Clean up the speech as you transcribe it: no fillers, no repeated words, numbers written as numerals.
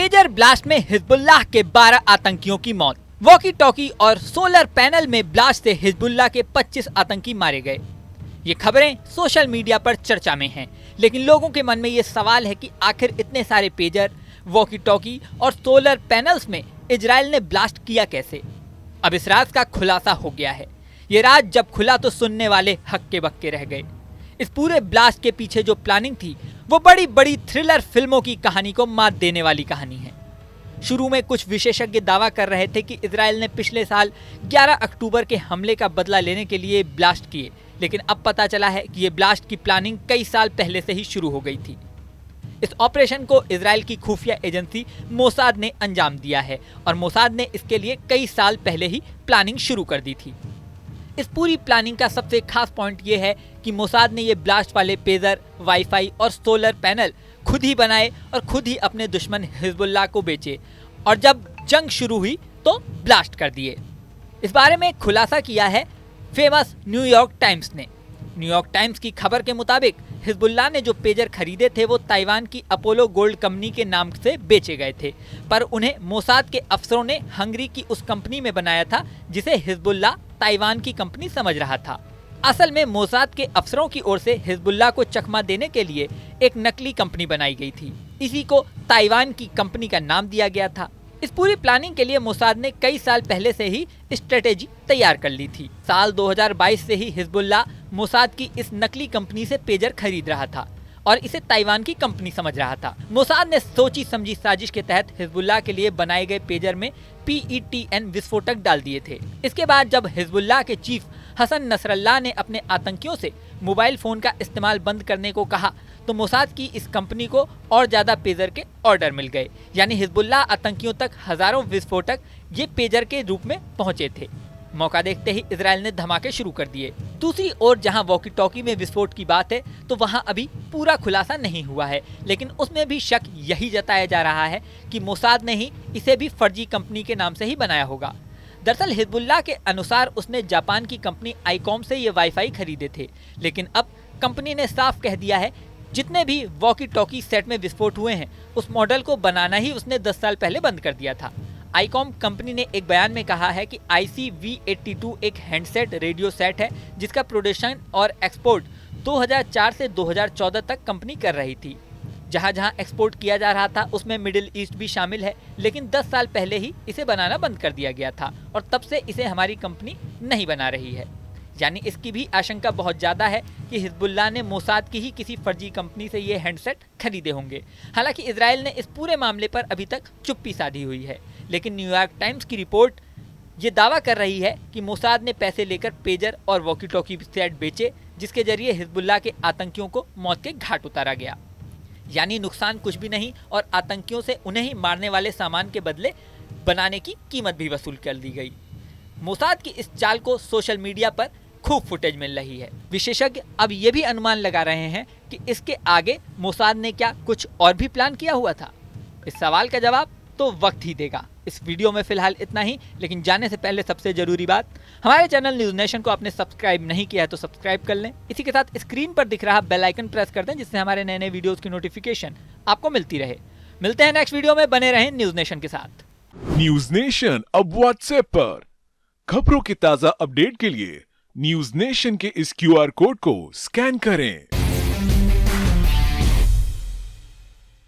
Pager blast में Hezbollah के 12 आतंकियों की मौत। वॉकी टॉकी और सोलर पैनल में ब्लास्ट से हिजबुल्लाह के 25 आतंकी मारे गए। ये खबरें सोशल मीडिया पर चर्चा में हैं, लेकिन लोगों के मन में ये सवाल है कि आखिर इतने सारे पेजर, वॉकी टॉकी और सोलर पैनल्स में इजराइल ने ब्लास्ट किया कैसे। अब इस राज का खुलासा हो गया है। ये राज जब खुला तो सुनने वाले हक्के बक्के रह गए। इस पूरे ब्लास्ट के पीछे जो प्लानिंग थी वो बड़ी बड़ी थ्रिलर फिल्मों की कहानी को मात देने वाली कहानी है। शुरू में कुछ विशेषज्ञ दावा कर रहे थे कि इजराइल ने पिछले साल 11 अक्टूबर के हमले का बदला लेने के लिए ब्लास्ट किए, लेकिन अब पता चला है कि ये ब्लास्ट की प्लानिंग कई साल पहले से ही शुरू हो गई थी। इस ऑपरेशन को इजराइल की खुफिया एजेंसी मोसाद ने अंजाम दिया है और मोसाद ने इसके लिए कई साल पहले ही प्लानिंग शुरू कर दी थी। इस पूरी प्लानिंग का सबसे खास पॉइंट ये है कि मोसाद ने ये ब्लास्ट वाले पेजर, वाईफाई और सोलर पैनल खुद ही बनाए और खुद ही अपने दुश्मन हिजबुल्लाह को बेचे और जब जंग शुरू हुई तो ब्लास्ट कर दिए। इस बारे में खुलासा किया है फेमस न्यूयॉर्क टाइम्स ने। न्यूयॉर्क टाइम्स की खबर के मुताबिक हिजबुल्लाह ने जो पेजर खरीदे थे वो ताइवान की अपोलो गोल्ड कंपनी के नाम से बेचे गए थे, पर उन्हें मोसाद के अफसरों ने हंगरी की उस कंपनी में बनाया था जिसे हिजबुल्लाह ताइवान की कंपनी समझ रहा था। असल में मोसाद के अफसरों की ओर से हिजबुल्लाह को चकमा देने के लिए एक नकली कंपनी बनाई गई थी। इसी को ताइवान की कंपनी का नाम दिया गया था। इस पूरी प्लानिंग के लिए मोसाद ने कई साल पहले से ही स्ट्रेटेजी तैयार कर ली थी। साल 2022 से ही हिजबुल्लाह मोसाद की इस नकली कंपनी से पेजर खरीद रहा था और इसे ताइवान की कंपनी समझ रहा था। मोसाद ने सोची समझी साजिश के तहत हिजबुल्लाह के लिए बनाए गए पेजर में PETN विस्फोटक डाल दिए थे। इसके बाद जब हिजबुल्लाह के चीफ हसन नसरल्लाह ने अपने आतंकियों से मोबाइल फोन का इस्तेमाल बंद करने को कहा तो मोसाद की इस कंपनी को और ज्यादा पेजर के ऑर्डर मिल गए। यानी हिजबुल्लाह आतंकियों तक हजारों विस्फोटक ये पेजर के रूप में पहुंचे थे। मौका देखते ही इजराइल ने धमाके शुरू कर दिए। दूसरी ओर जहां वॉकी टॉकी में विस्फोट की बात है तो वहां अभी पूरा खुलासा नहीं हुआ है, लेकिन उसमें भी शक यही जताया जा रहा है कि मोसाद ने ही इसे भी फर्जी कंपनी के नाम से ही बनाया होगा। दरअसल हिजबुल्लाह के अनुसार उसने जापान की कंपनी आईकॉम से ये वाईफाई खरीदे थे, लेकिन अब कंपनी ने साफ कह दिया है जितने भी वॉकी टॉकी सेट में विस्फोट हुए हैं उस मॉडल को बनाना ही उसने 10 साल पहले बंद कर दिया था। आईकॉम कंपनी ने एक बयान में कहा है कि IC-V82 एक हैंडसेट रेडियो सेट है जिसका प्रोडक्शन और एक्सपोर्ट 2004 से 2014 तक कंपनी कर रही थी। जहां जहां एक्सपोर्ट किया जा रहा था उसमें मिडिल ईस्ट भी शामिल है, लेकिन 10 साल पहले ही इसे बनाना बंद कर दिया गया था और तब से इसे हमारी कंपनी नहीं बना रही है। यानी इसकी भी आशंका बहुत ज़्यादा है कि हिजबुल्लाह ने मोसाद की ही किसी फर्जी कंपनी से ये हैंडसेट खरीदे होंगे। हालांकि इजराइल ने इस पूरे मामले पर अभी तक चुप्पी साधी हुई है, लेकिन न्यूयॉर्क टाइम्स की रिपोर्ट ये दावा कर रही है कि मोसाद ने पैसे लेकर पेजर और वॉकी टॉकी सेट बेचे, जिसके जरिए हिजबुल्लाह के आतंकियों को मौत के घाट उतारा गया। यानी नुकसान कुछ भी नहीं और आतंकियों से उन्हें ही मारने वाले सामान के बदले बनाने की कीमत भी वसूल कर दी गई। मोसाद की इस चाल को सोशल मीडिया पर खूब फुटेज मिल रही है। विशेषज्ञ अब ये भी अनुमान लगा रहे हैं कि इसके आगे मोसाद ने क्या कुछ और भी प्लान किया हुआ था। इस सवाल का जवाब तो वक्त ही देगा। इस वीडियो में फिलहाल इतना ही, लेकिन जाने से पहले सबसे जरूरी बात, हमारे चैनल न्यूज नेशन को आपने सब्सक्राइब नहीं किया है तो सब्सक्राइब कर लें। इसी के साथ स्क्रीन पर दिख रहा बेल आइकन प्रेस कर दें जिससे हमारे नए नए वीडियोस की नोटिफिकेशन आपको मिलती रहे। मिलते हैं नेक्स्ट वीडियो में, बने रहें न्यूज नेशन के साथ। न्यूज नेशन अब व्हाट्सएप पर खबरों की ताजा अपडेट के लिए न्यूज नेशन के इस QR कोड को स्कैन करें।